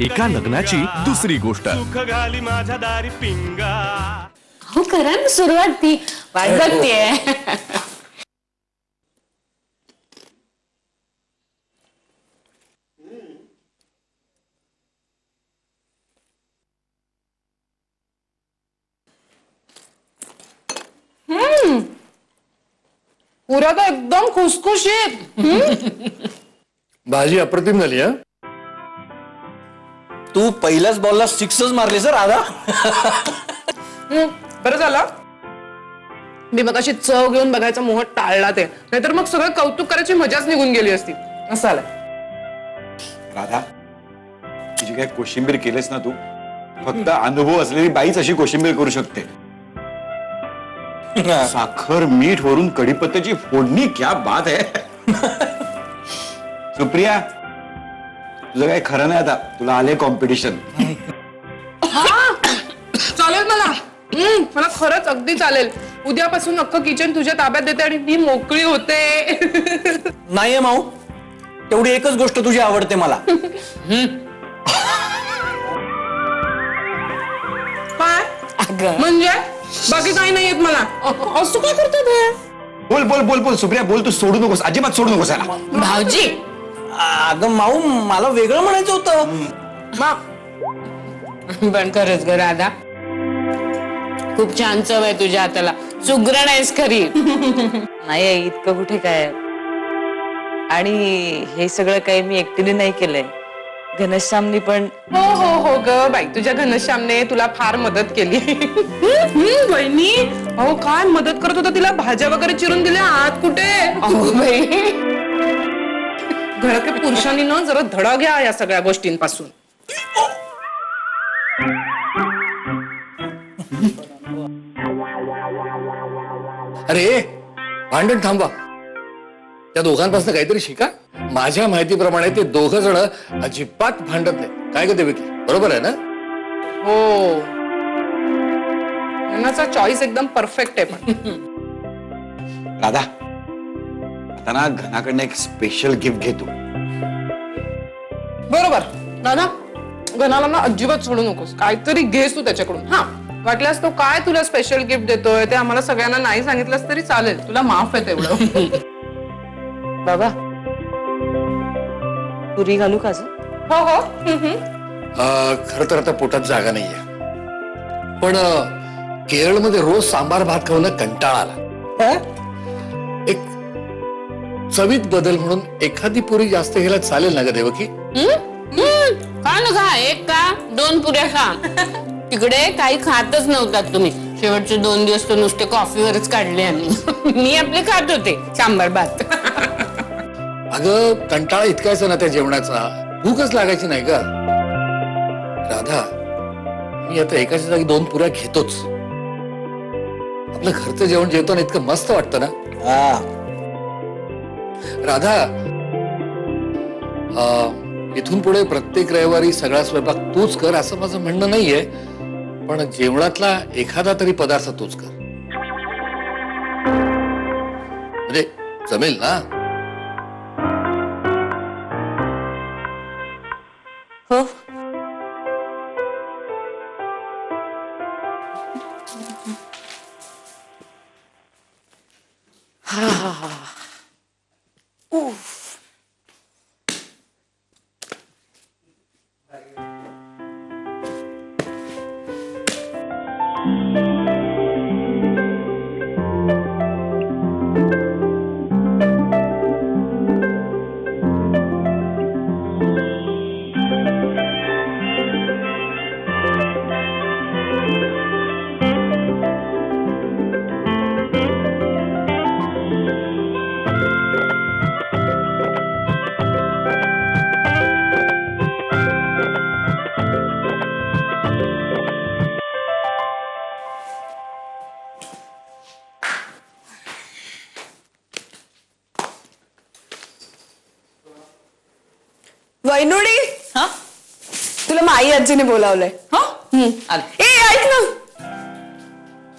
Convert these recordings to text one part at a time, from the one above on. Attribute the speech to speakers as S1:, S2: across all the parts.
S1: एका लग्नाची दुसरी गोष्ट.
S2: हो करा ना सुरुवात, ती वाट बघतीये.
S3: पुरा तर एकदम खुसखुशीत.
S4: भाजी अप्रतिम झाली. हा
S5: तू पहिल्याच बॉलला सिक्सच मारली सर राधा.
S3: बरं झालं मी मग अशी चव घेऊन बघायचा मोह टाळला, ते नाहीतर मग सगळं कौतुक करायची मजाच निघून गेली असती. असं आलं.
S6: राधा, तुझी काय कोशिंबीर केलेस ना तू, फक्त अनुभव असलेली बाईच अशी कोशिंबीर करू शकते. साखर मीठ वरून कढीपत्त्याची फोडणी, क्या बात आहे. सुप्रिया, तुझं काय खरं नाही आता, तुला आले कॉम्पिटिशन.
S3: चालेल मला. मला खरंच अगदी चालेल. उद्यापासून अख्खं किचन तुझ्या ताब्यात देते आणि मी मोकळी होते.
S5: नाहीये माऊ, तेवढी एकच गोष्ट तुझी आवडते मला.
S3: काय म्हणजे? बाकी काही नाही येत मला. असं काय करतो ते?
S6: बोल बोल बोल बोल सुप्रिया, बोल. तू सोडू नकोस, अजिबात सोडू नकोस याला.
S2: भाऊजी
S5: अगं माऊ, मला वेगळं म्हणायचं होतं.
S2: पण खरंच ग राधा, खूप छान चव आहे तुझ्या हाताला. सुगरण आहेस खरी.
S7: नाही इतकं कुठे काय. आणि हे सगळं काही मी एकटीने नाही केलंय, घनश्यामनी पण.
S3: हो हो हो ग बाई, तुझ्या घनश्यामने तुला फार मदत केली. बहिणी, अहो काय मदत करत होता तिला. भाज्या वगैरे चिरून दिल्या. आत कुठे?
S2: अहो बाई,
S3: घरातल्या पुरुषांनी ना जरा धडा घ्या या सगळ्या गोष्टींपासून.
S4: अरे भांडण थांबवा. त्या दोघांपासून काहीतरी शिका. माझ्या माहितीप्रमाणे ते दोघं जण अजिबात भांडत नाही. काय ग देवकी, बरोबर आहे ना?
S3: हो, यांनाचा चॉईस एकदम परफेक्ट आहे. पण
S6: राधा, आता ना घनाकडनं एक स्पेशल गिफ्ट घेतो.
S3: बरोबर दादा, घनाला ना अजिबात सोडू नकोस. काहीतरी घेस तू त्याच्याकडून. हा, वाटल्यास तो काय तुला स्पेशल गिफ्ट देतोय ते आम्हाला सगळ्यांना नाही सांगितलंस तरी चालेल. तुला माफ आहे तेवढं.
S7: बाबा पुरी घालू का?
S3: हो हो.
S4: खर तर आता पोटात जागा नाहीये, पण केरळमध्ये रोज सांबार भात खाऊन कंटाळा आला. एक चवीत बदल म्हणून एखादी पुरी जास्त घ्यायला चालेल ना ग देवकी?
S2: खा ना, खा. एक का 2 पुऱ्या खा. तिकडे काही खातच नव्हतात तुम्ही. शेवटचे 2 दिवस तर नुसते कॉफीवरच काढले आम्ही. मी आपले खात होते सांबार भात.
S4: अगं कंटाळा इतकायचा ना त्या जेवणाचा, भूकच लागायची नाही का राधा. मी आता एकाच्या जागी 2 पुऱ्या घेतोच. आपलं घरचं जेवण जेवताना इतकं मस्त वाटतं ना. राधा, इथून पुढे प्रत्येक रविवारी सगळा स्वयंपाक तूच कर असं माझं म्हणणं नाहीये, पण जेवणातला एखादा तरी पदार्थ तूच कर. म्हणजे जमेल ना?
S7: हो.
S8: वैनुडी, तुला माई आजीने बोलावलंय. ए ऐक ना,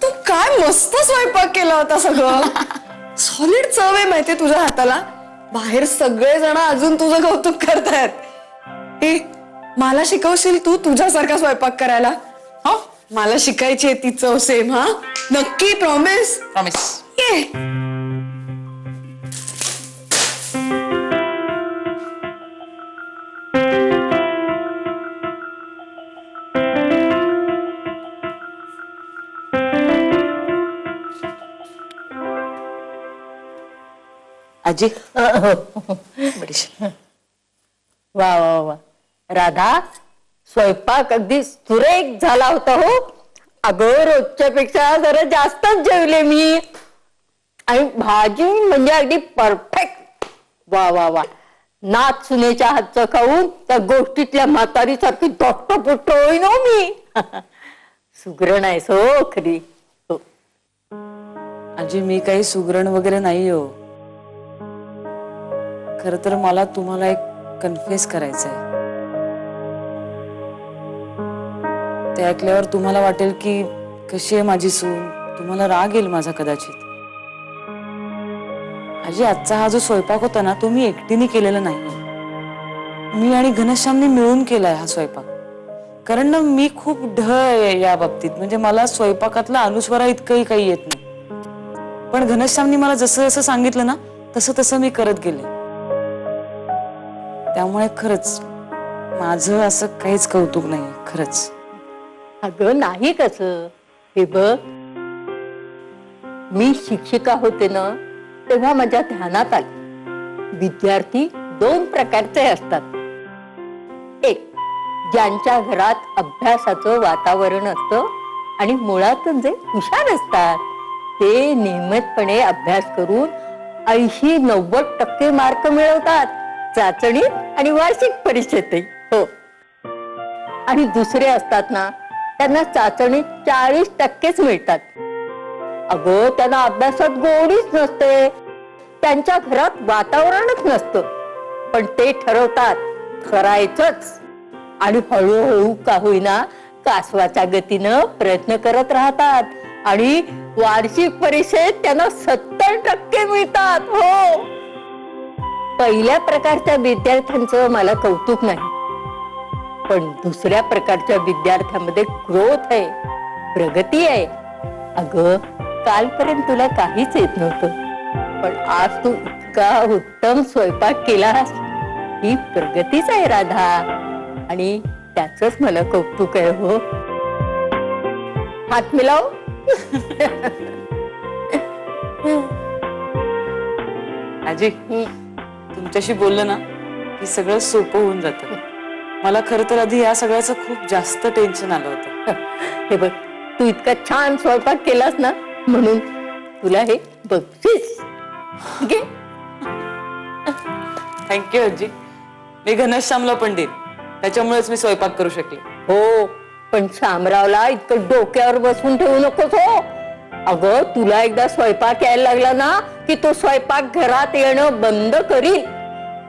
S8: तू काय मस्त स्वयंपाक केला होता. सगळं सॉलिड चव आहे माहितीये तुझ्या हाताला. बाहेर सगळे जण अजून तुझं कौतुक करतायत. ए मला शिकवशील तू तुझ्यासारखा स्वयंपाक करायला?
S7: हो
S8: मला शिकायची आहे ती चव सेम. हा नक्की प्रॉमिस.
S7: प्रॉमिस.
S8: ये
S7: आजी
S9: वा वा वा राधा स्वयंपाक अगदी सुरेख झाला होता हो. अगं रोजच्या पेक्षा जरा जास्तच जेवले मी. आणि भाजी म्हणजे अगदी परफेक्ट. वा वा वा नाच सुनेच्या हातचं खाऊन त्या गोष्टीतल्या म्हातारी सारखी दोट्ट होईन हो मी. सुगरण आहेस हो खरी. हो.
S7: आजी मी काही सुगरण वगैरे नाही हो. खर तर मला तुम्हाला एक कन्फेस करायचंय. ते ऐकल्यावर तुम्हाला वाटेल की कशी आहे माझी सून. तुम्हाला राग येईल माझा कदाचित. आजी आजचा हा जो स्वयंपाक होता ना तो मी एकटीने केलेला नाही. मी आणि घनश्यामने मिळून केलाय हा स्वयंपाक. कारण ना मी खूप ढ आहे या बाबतीत. म्हणजे मला स्वयंपाकातला अनुस्वारा इतकंही काही येत नाही. पण घनश्यामने मला जसं जसं सांगितलं ना तसं तसं मी करत गेले. त्यामुळे खरंच माझं असं काहीच कौतुक नाही खरंच.
S9: अगं नाही कसं. हे बघ मी शिक्षिका होते ना तेव्हा माझ्या ध्यानात आले विद्यार्थी दोन प्रकारचे असतात. एक ज्यांच्या घरात अभ्यासाचं वातावरण असतं आणि मुळातच जे हुशार असतात ते नियमितपणे अभ्यास करून 80-90% मार्क मिळवतात चाचणीत आणि वार्षिक परीक्षेतही. हो. आणि दुसरे असतात ना त्यांना चाचणीत 40%च मिळतात. अगं त्यांना अभ्यासात गोडीच नसते. त्यांच्या घरात वातावरणच नसतं. पण ते ठरवतात करायचंच. आणि हळूहळू का होईना कासवाच्या गतीनं प्रयत्न करत राहतात. आणि वार्षिक परीक्षेत त्यांना 70% मिळतात. हो. पहिल्या प्रकारच्या विद्यार्थ्यांचं मला कौतुक नाही. पण दुसऱ्या प्रकारच्या विद्यार्थ्यांमध्ये ग्रोथ आहे प्रगती आहे. अगं कालपर्यंत तुला काहीच येत नव्हतं पण आज तू इतका उत्तम स्वयंपाक केलास. ही प्रगतीच आहे राधा. आणि त्याचंच मला कौतुक आहे हो. हात मिलाव.
S7: आजी तुमच्याशी बोललं ना की सगळं सोपं होऊन जातं. मला खरं तर आधी या सगळ्याचं खूप जास्त टेन्शन आलं होतं.
S9: हे बघ तू इतका छान स्वयंपाक केलास ना म्हणून तुला हे बक्षीस.
S7: थँक्यू आजी. मी घनश्यामला पण देईन. त्याच्यामुळेच मी स्वयंपाक करू शकले.
S9: हो पण शामरावला इतकं डोक्यावर बसून ठेवू नकोस हो. अगं तुला एकदा स्वयंपाक यायला लागला ना की तो स्वयंपाक घरात येणं बंद करील.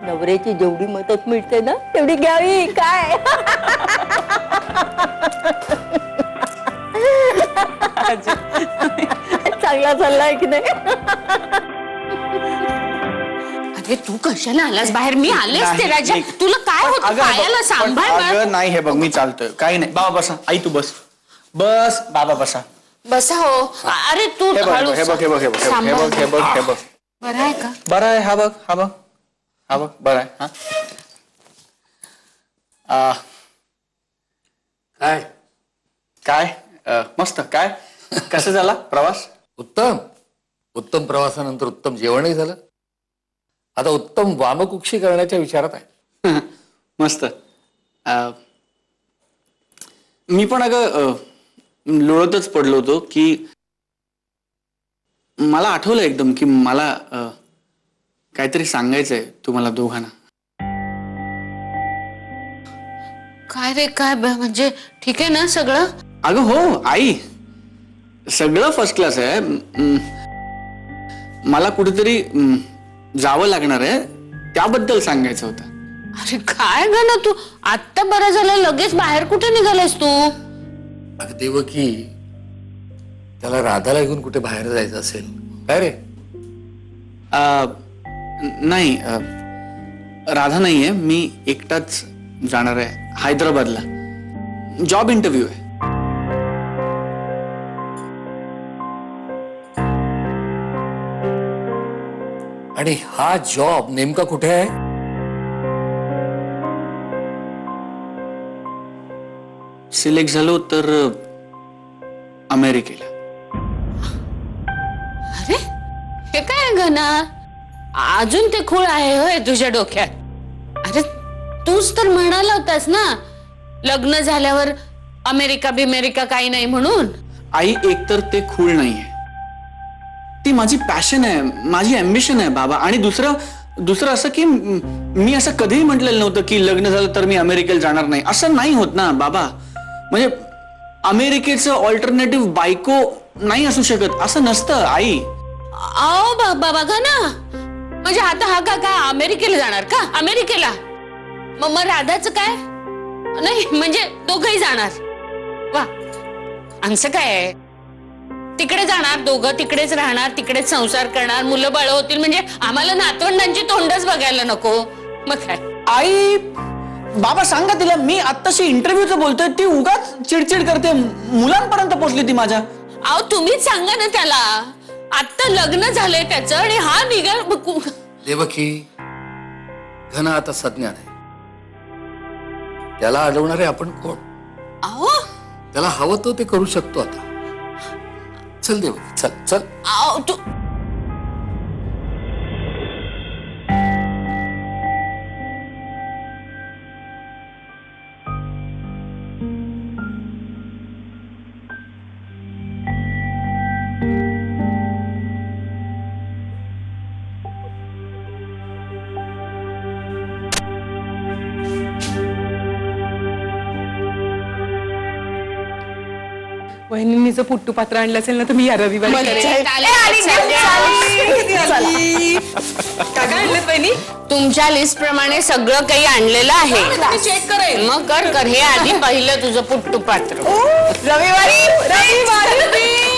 S9: नवऱ्याची जेवढी मदत मिळते ना तेवढी घ्यावी काय. चांगला चाललाय की नाही.
S2: अरे तू कशाला आलास बाहेर? मी आलेच ते राजा.
S5: नाही.
S2: तुला काय होतं
S5: अगं,
S2: पायाला
S5: पण
S2: सांभाळ बाळ.
S5: अगं नाही हे बघ मी चालतोय काही नाही. बाबा बसा. आई तू बस. बस बाबा बसा.
S2: बसा हो. अरे तू
S5: हे बघ
S2: हळू
S5: हे बघ हे बघ हे बघ हे
S2: सांभाळ.
S5: बघ हे बघ हे बघ.
S2: बरं आहे का?
S5: बरं आहे. हा बघ हा बघ हा बघ बरं आहे. हा
S4: काय
S5: काय मस्त. काय कसं झाला प्रवास?
S4: उत्तम. उत्तम प्रवासानंतर उत्तम जेवणही झालं. आता उत्तम वामकुक्षी करण्याच्या विचारात आहे.
S5: मस्त. मी पण अगं लोळतच पडलो होतो की मला आठवलं एकदम की मला काहीतरी सांगायचंय तुम्हाला दोघांना.
S2: काय रे काय म्हणजे ठीक आहे ना सगळं?
S5: अगं हो आई सगळं फर्स्ट क्लास आहे. मला कुठेतरी जावं लागणार आहे त्याबद्दल सांगायचं होतं.
S2: अरे काय ग ना तू आत्ता बरं झालं लगेच बाहेर कुठे निघालायस तू?
S4: अगं देवकी त्याला राधाला घेऊन कुठे बाहेर जायचं असेल काय रे?
S5: नाही राधा नाहीये. मी एकटाच जाणार आहे हैदराबादला. जॉब इंटरव्ह्यू आहे.
S4: आणि हा जॉब नेमका कुठे आहे?
S5: सिलेक्ट झालो तर अमेरिकेला.
S2: अरे हे काय घना, अजून ते खूळ आहे होय तुझ्या डोक्यात? अरे तूच तर म्हणाला होतास ना लग्न झाल्यावर अमेरिका बिमेरिका काही नाही म्हणून.
S5: आई, एकतर ते खूळ नाहीये, ती माझी पॅशन आहे, माझी अम्बिशन आहे बाबा. आणि दुसरं असं की मी असं कधीही म्हटलेलं नव्हतं की लग्न झालं तर मी अमेरिकेला जाणार नाही. असं नाही होत ना बाबा. म्हणजे अमेरिकेचं ऑल्टरनेटिव्ह बायको नाही असू शकत असं नसतं आई.
S2: आओ बाबा बघा ना, म्हणजे आता हा का अमेरिकेला जाणार का? अमेरिकेला मग राधाचं काय? नाही म्हणजे दोघंही जाणार. वा, आमचं काय आहे, तिकडे जाणार दोघं, तिकडेच राहणार, तिकडेच संसार करणार, मुलं बाळ होतील, म्हणजे आम्हाला नातवंडांची तोंडच बघायला नको. मग काय
S5: आई, बाबा सांगा तिला, मी आत्ताशी इंटरव्ह्यूचं बोलतोय, ती उगाच चिडचिड करते, मुलांपर्यंत पोहोचली ती माझ्या.
S2: अहो तुम्हीच सांगा ना त्याला, आता लग्न झालंय त्याचं आणि हा निघाल.
S4: देवकी, घना आता सज्ञान आहे, त्याला अडवणारे आपण कोण?
S2: अहो
S4: त्याला हवं तो ते करू शकतो. आता चल देवकी, चल चल.
S2: अहो तू
S3: वहिनींनी जर पुट्टू पात्र आणलं असेल ना तर मी या रविवारी करेन. काय आणलं वहिनी?
S2: तुमच्या लिस्ट प्रमाणे सगळं काही आणलेलं आहे.
S3: चेक करेल.
S2: मग कर हे आधी पहिलं तुझं पुट्टू पात्र.
S3: रविवारी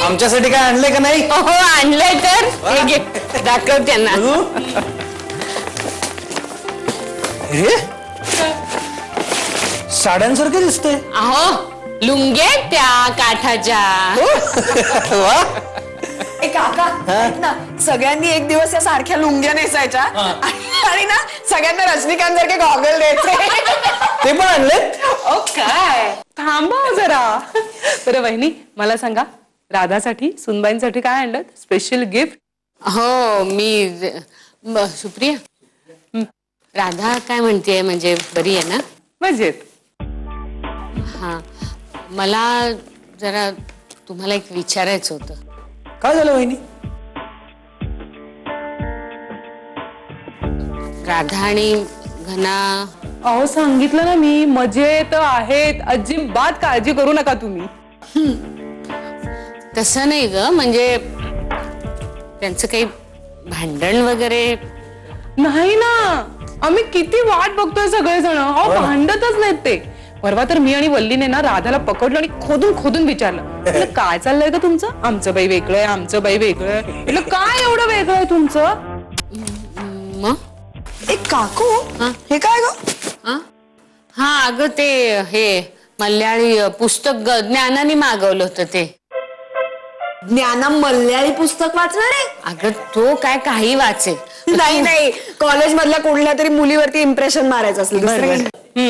S5: आमच्यासाठी काय आणलंय का नाही?
S2: हो आणलंय तर हे घे, दाखव त्यांना.
S5: साड्यांसारखं दिसतंय.
S2: अहो लुंगे त्या काठाच्या.
S8: काका ऐक ना, सगळ्यांनी एक दिवस या सारख्या लुंग्या नेसायच्या आणि ना सगळ्यांना रजनीकांत सारखे गॉगल द्यायचे.
S5: ते पण आणले?
S8: ओ काय,
S3: थांबा जरा. बरं वहिनी मला सांगा, राधासाठी सुनबाईंसाठी काय आणलं स्पेशल गिफ्ट?
S2: हो मी सुप्रिया, राधा काय म्हणतेय, म्हणजे बरी आहे ना?
S3: मजेत.
S2: हा, मला जरा तुम्हाला एक विचारायचं होतं.
S5: काय झालं वहिनी?
S2: राधा आणि घना.
S3: अहो सांगितलं ना मी, मजेत आहेत, अजिबात काळजी करू नका तुम्ही.
S2: तसं नाही ग, म्हणजे त्यांचं काही भांडण वगैरे
S3: नाही ना, आम्ही किती वाट बघतोय सगळेजण. अहो भांडतच नाहीत ते. परवा तर मी आणि वल्लीने ना राधाला पकडलं आणि खोदून खोदून विचारलं, म्हटलं काय चाललंय का तुमचं? आमचं बाई वेगळंय, आमचं बाई वेगळंय. म्हटलं काय एवढं वेगळं आहे तुमचं?
S2: मग
S8: एक काकू हे काय ग?
S2: हा अगं ते हे मल्याळी पुस्तक ज्ञानाने मागवलं होतं ते.
S8: ज्ञाना मल्याळी पुस्तक वाचणार आहे?
S2: अगं तो काय काही वाचेल.
S8: नाही नाही, कॉलेज मधल्या कुठल्या तरी मुलीवरती इम्प्रेशन मारायचं असलं.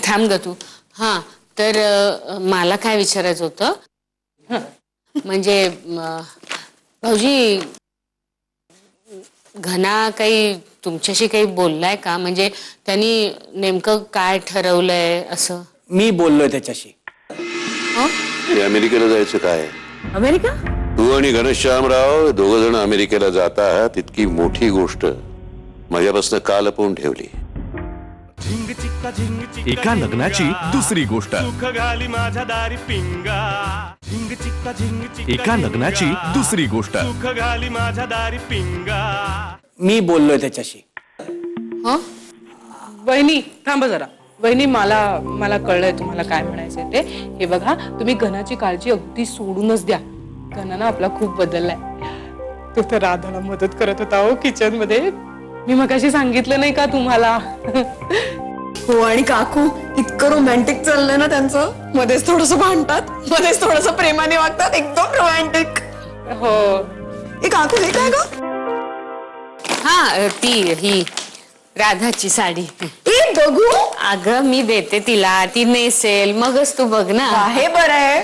S2: थांब ग तू. हा तर मला काय विचारायचं होतं, म्हणजे भाऊजी घना काही तुमच्याशी काही बोललाय का? म्हणजे त्यांनी नेमकं काय ठरवलंय असं?
S5: मी बोललोय त्याच्याशी.
S10: ते अमेरिकेला जायचं काय?
S8: अमेरिका?
S10: तू आणि घनश्यामराव दोघ जण अमेरिकेला जात आहात, इतकी मोठी गोष्ट माझ्यापासून का लपवून ठेवली?
S1: एका लग्नाची दुसरी गोष्ट. एका लग्नाची दुसरी गोष्ट.
S5: मी बोललोय त्याच्याशी.
S3: वहिनी थांबा जरा. वहिनी मला कळलंय तुम्हाला काय म्हणायचंय ते. हे बघा, तुम्ही घनाची काळजी अगदी सोडूनच द्या. घनानं आपला खूप बदललाय. तो तर राधाला मदत करत होता हो किचन मध्ये. मी मगाशी सांगितलं नाही का तुम्हाला?
S8: हो आणि काकू इतकं रोमॅन्टिक चाललंय ना त्यांचं. मध्येच थोडस भांडतात, मध्येच थोडस प्रेमाने वागतात, एकदम रोमॅन्टिक.
S3: हो.
S8: ए काकू हे काय ग?
S2: हा ती ही राधाची साडी.
S8: ए बघू.
S2: अगं मी देते तिला, ती नेसेल मगच तू बघ ना.
S8: आहे बरं आहे.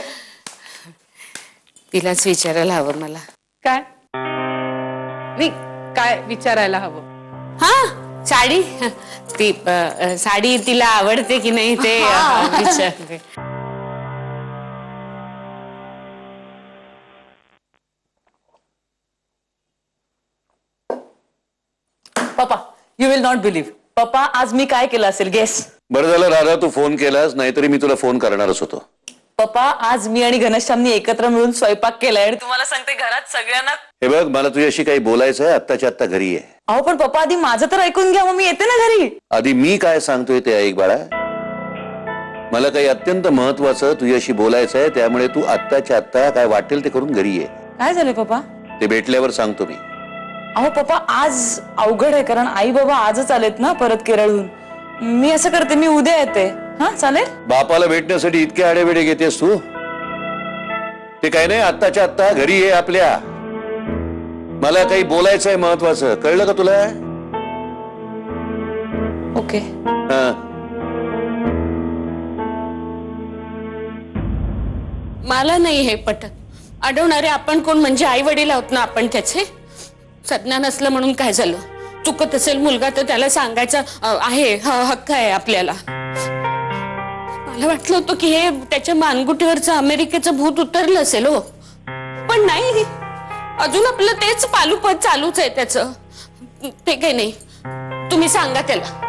S2: तिलाच विचारायला हवं मला.
S3: काय नाही, काय विचारायला हवं?
S2: हा साडी ती साडी तिला आवडते की नाही ते विचारते.
S7: पप्पा यू विल नॉट बिलीव्ह. पप्पा आज मी काय केलं असेल गेस.
S10: बरं झालं राधा तू फोन केलास, नाहीतरी मी तुला फोन करणारच होतो.
S7: पप्पा आज मी आणि घनश्यामनी एकत्र मिळून स्वयंपाक केलाय आणि तुम्हाला सांगते घरात सगळ्यांना.
S10: हे बघ मला तुझ्याशी काही बोलायचं आहे, आत्ताच्या आत्ता घरी आहे.
S7: अहो पण पप्पा आधी माझं तर ऐकून घ्या, मग मी येते ना घरी.
S10: आधी मी काय सांगतोय ते ऐक बाळा. मला काही अत्यंत महत्वाचं तुझ्याशी बोलायचं आहे, त्यामुळे तू आत्ताच्या आत्ता काय वाटेल ते करून घरी ये.
S7: काय झालं पप्पा?
S10: ते भेटल्यावर सांगतो मी.
S7: अहो पप्पा आज अवघड आहे, कारण आई बाबा आजच आलेत ना परत केरळहून. मी असं करते, मी उद्या येते. हा चालेल?
S10: बापाला भेटण्यासाठी इतके आडेवेडे घेतेस तू? ते काही नाही, आत्ताच्या आत्ता घरी ये आपल्या. मला काही बोलायचं आहे महत्वाचं, कळलं का तुला?
S7: ओके.
S2: मला नाही हे पटत. अडवणारे आपण कोण? म्हणजे आई वडील आहोत ना आपण त्याचे. सज्ञान नसलं म्हणून काय झालं? चुकत असेल मुलगा तर त्याला सांगायचं आहे, हक्क आहे आपल्याला. मला वाटलं होतं की हे त्याच्या मानगुटीवरचं अमेरिकेचं भूत उतरलं असेल हो, पण नाही. अजून आपलं तेच पालुपद चालूच आहे त्याचं. ते काही नाही, तुम्ही सांगा त्याला.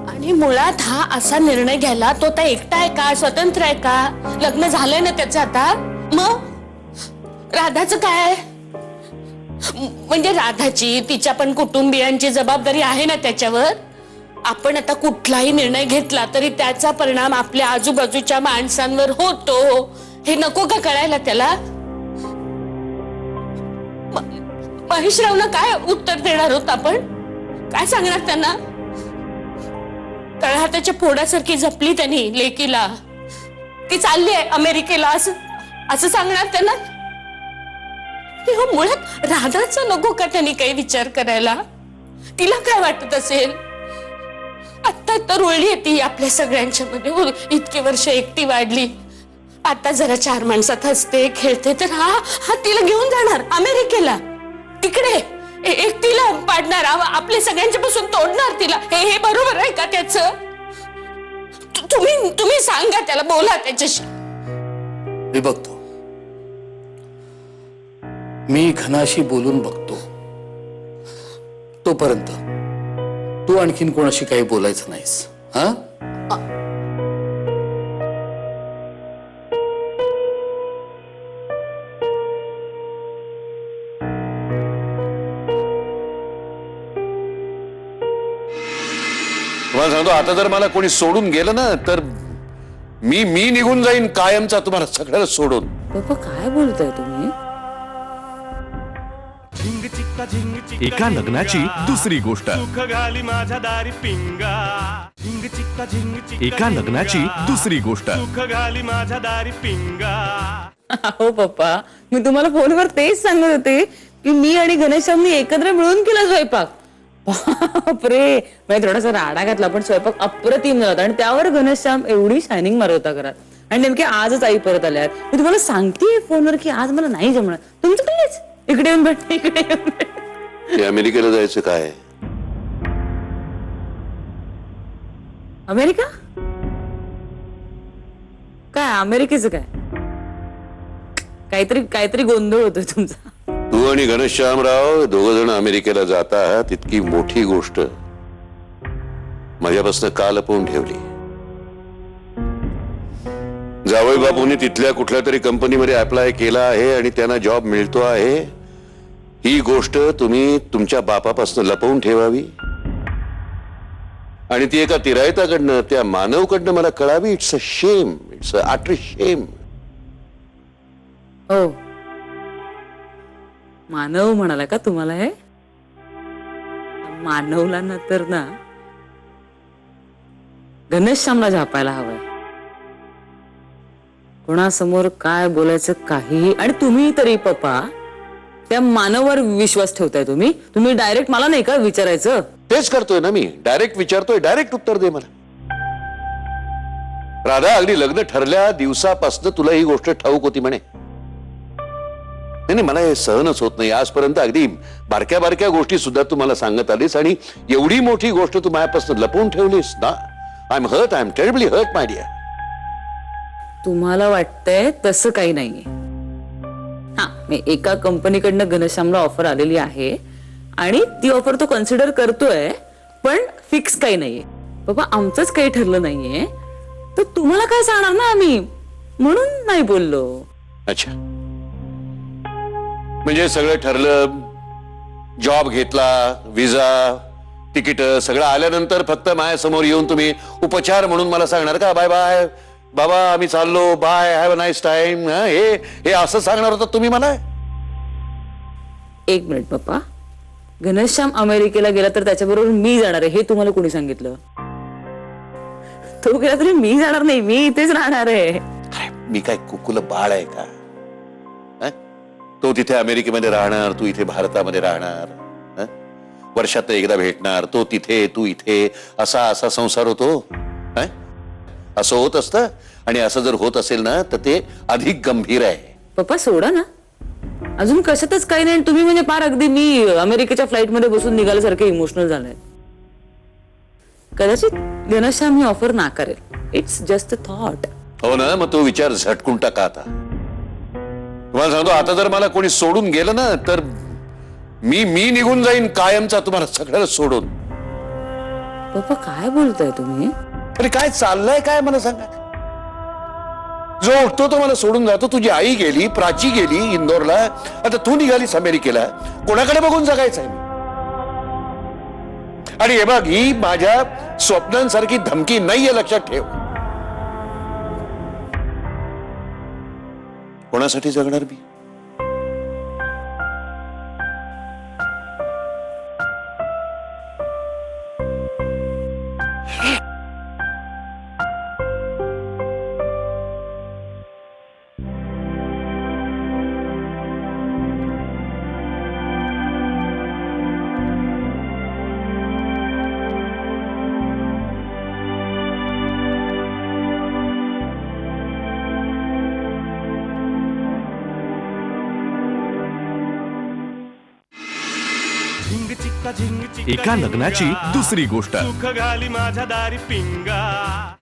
S2: आणि मुळात हा असा निर्णय घ्यायला तो आता एकटा आहे का? स्वतंत्र आहे का? लग्न झालंय ना त्याचं आता. मग राधाचं काय? म्हणजे राधाची तिच्या पण कुटुंबियांची जबाबदारी आहे ना त्याच्यावर. आपण आता कुठलाही निर्णय घेतला तरी त्याचा परिणाम आपल्या आजूबाजूच्या माणसांवर होतो, हे नको का कळायला त्याला? महेशरावना काय उत्तर देणार होत आपण? काय सांगणार त्यांना? तळहाताच्या फोडासारखी जपली त्यांनी लेकीला, ती चालली आहे अमेरिकेला असं सांगणार त्यांना? मुळात राधाचा नको का त्यांनी काही विचार करायला? तिला काय वाटत असेल? आता तर रुळली ती आपल्या सगळ्यांच्या मध्ये. इतके वर्ष एकटी वाढली, आता जरा चार माणसात हसते खेळते, तर हा तिला घेऊन जाणार अमेरिकेला. तिकडे एकटीला पाडणार, आपल्या सगळ्यांच्या पासून तोडणार तिला. हे बरोबर आहे का त्याचं? तुम्ही सांगा त्याला, बोला त्याच्याशी.
S4: मी बघतो, मी घनाशी बोलून बघतो. तोपर्यंत तू आणखीन कोणाशी काही बोलायचं नाहीस. हा
S10: तुम्हाला सांगतो, आता जर मला कोणी सोडून गेलं ना तर मी निघून जाईन कायमचा, तुम्हाला सगळ्याला सोडून.
S7: पप्पा काय बोलताय तुम्ही?
S1: एका लग्नाची दुसरी गोष्ट. एका लग्नाची दुसरी गोष्ट.
S7: हो पप्पा, मी तुम्हाला फोनवर तेच सांगत होते की मी आणि घनश्यामनी एकत्र मिळून केला स्वयंपाक. बापरे, मी थोडासा राडा घातला पण स्वयंपाक अप्रतिम झाला. आणि त्यावर घनश्याम एवढी शायनिंग मारत होता घरात. आणि नेमके आजच आई परत आल्यात. मी तुम्हाला सांगते फोनवर की आज मला नाही जमणार. तुमचं प्लीज इकडे येऊन भेट, इकडे येऊन भेट.
S10: ते अमेरिकेला जायचं काय?
S7: अमेरिका? काय अमेरिकेचं काय? काहीतरी गोंधळ होतोय तुमचा.
S10: तू आणि घनश्यामराव दोघ जण अमेरिकेला जात आहात, इतकी मोठी गोष्ट माझ्यापासून का लपवून ठेवली? जावई बापूंनी तिथल्या कुठल्या तरी कंपनीमध्ये अप्लाय केला आहे आणि त्यांना जॉब मिळतो आहे, ही गोष्ट तुम्ही तुमच्या बापापासून लपवून ठेवावी आणि ती एका तिरायताकडनं, त्या मानवकडनं मला कळावी. It's a shame, it's a utter शेम.
S7: हो मानव म्हणाला का तुम्हाला हे? मानवला ना तर ना घनश्यामला झापायला हवंय. कोणासमोर काय बोलायचं काहीही. आणि तुम्ही तरी पप्पा त्या मानवावर विश्वास ठेवताय. तुम्ही डायरेक्ट मला नाही का विचारायचं?
S10: तेच करतोय ना मी, डायरेक्ट विचारतोय, डायरेक्ट उत्तर दे मला. राधा, अगदी लग्न ठरल्या दिवसापासून तुला ही गोष्ट ठाऊक होती म्हणे. नाही, मला हे सहनच होत नाही. आजपर्यंत अगदी बारक्या बारक्या गोष्टी सुद्धा तू मला सांगत आलीस आणि एवढी मोठी गोष्ट तू माझ्यापासून लपवून ठेवलीस ना. I am hurt, I am terribly hurt my dear.
S7: तुम्हाला वाटतंय तसं काही नाहीये. हा, मी एका कंपनीकडनं घनश्यामला ऑफर आलेली आहे आणि ती ऑफर तो कन्सिडर करतोय, पण फिक्स काही नाहीये. बाबा आमचंच काही ठरलं नाहीये तर तुम्हाला काय सांगणार ना आम्ही, म्हणून नाही बोललो.
S10: अच्छा, म्हणजे सगळं ठरलं, जॉब घेतला, विजा, तिकीट सगळं आल्यानंतर फक्त माझ्यासमोर येऊन तुम्ही उपचार म्हणून मला सांगणार का बाय बाय बाबा आम्ही चाललो, bye, have a nice time, हे असं सांगणार होता तुम्ही मला?
S7: एक मिनिट पप्पा, घनश्याम अमेरिकेला गेला तर त्याच्याबरोबर मी जाणार आहे हे तुम्हाला कोणी सांगितलं? तो गेला तरी मी जाणार नाही, मी इथेच राहणार आहे.
S10: काय मी काय कुकुलं बाळ आहे का? तो तिथे अमेरिकेमध्ये राहणार, तू इथे भारतामध्ये राहणार. वर्षात एकदा भेटणार, तो तिथे तू इथे, असा संसार होतो. असं होत असतं. आणि असं जर होत असेल ना तर ते अधिक गंभीर आहे.
S7: पप्पा सोडा ना, अजून कशातच काही नाही. तुम्ही म्हणजे पार अगदी मी अमेरिकेच्या फ्लाईट मध्ये बसून निघाल्यासारखे इमोशनल झालाय. कदाचित घनश्याम ही ऑफर नाकारेल. It's just a thought.
S10: हो ना, मग तो विचार झटकून टाका आता. तुम्हाला सांगतो, आता जर मला कोणी सोडून गेलं ना तर मी निघून जाईन कायमचा, तुम्हाला सगळ्याला सोडून.
S7: पप्पा काय बोलताय तुम्ही?
S10: अरे काय चाललंय काय मला सांगा. जो उठतो तो मला सोडून जातो. तुझी आई गेली, प्राची गेली इंदोरला, आता तू निघालीस अमेरिकेला. कोणाकडे बघून जगायचंय? आणि हे बघ, ही माझ्या स्वप्नांसारखी धमकी नाहीये, लक्षात ठेव. कोणासाठी जगणार मी?
S1: एका लग्नाची दुसरी गोष्ट.
S11: सुख घाली माझ्या दारी पिंगा.